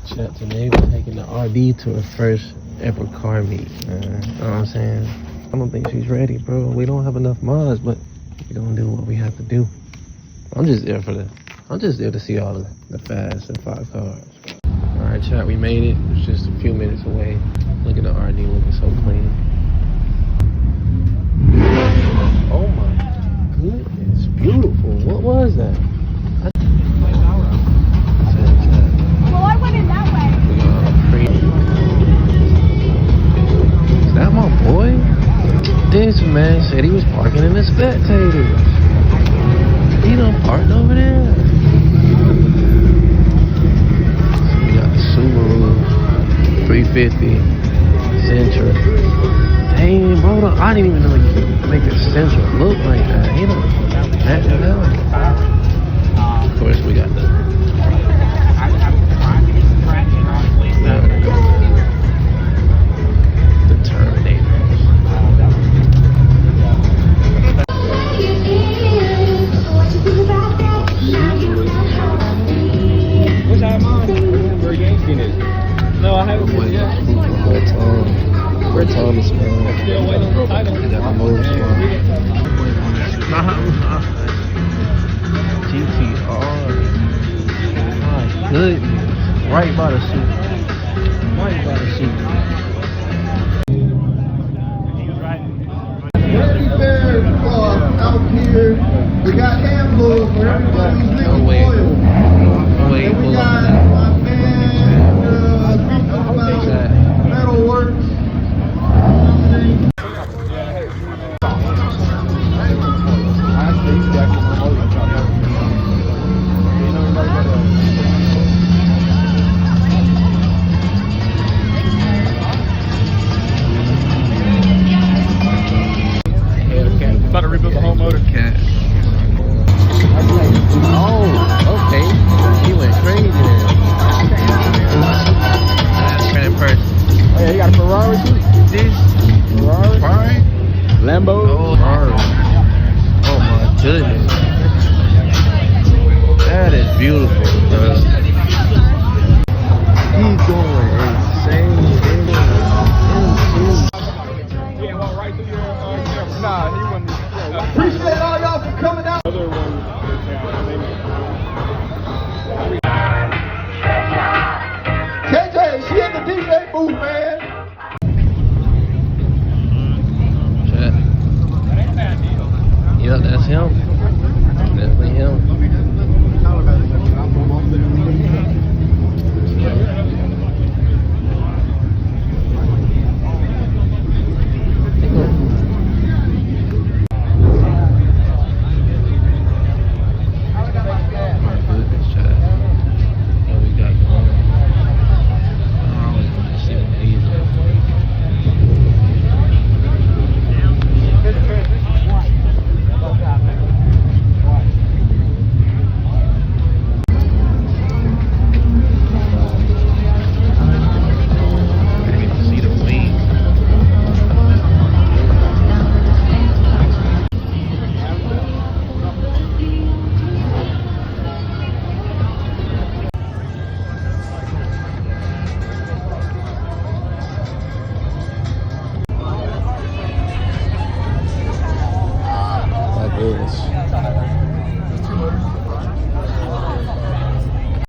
Chat today, we're taking the RD to her first ever car meet, man. You know what I'm saying? I don't think she's ready, bro. We don't have enough mods, but we're gonna do what we have to do. I'm just there to see all the Fast and 5 cars. Alright, chat, we made it. It's just a few minutes away. Look at the RD looking so clean. Oh my goodness, beautiful. What was that? Well, I went in that way. Is that my boy? This man said he was parking in the spectators. He done parked over there. So we got the Subaru 350 Sentra. Dang, bro, I didn't even know you could make a Sentra look like that. You know, that hell. Of course, we got the Terminator. No, I haven't seen it yet. Where Tom is, man? Still waiting on the title. He got the most fun. GTR. My goodness. Right by the suit. Right by the suit. Turkey Bear out here. We got Hamburg where everybody's leaving oil. Wait, And we hold got on.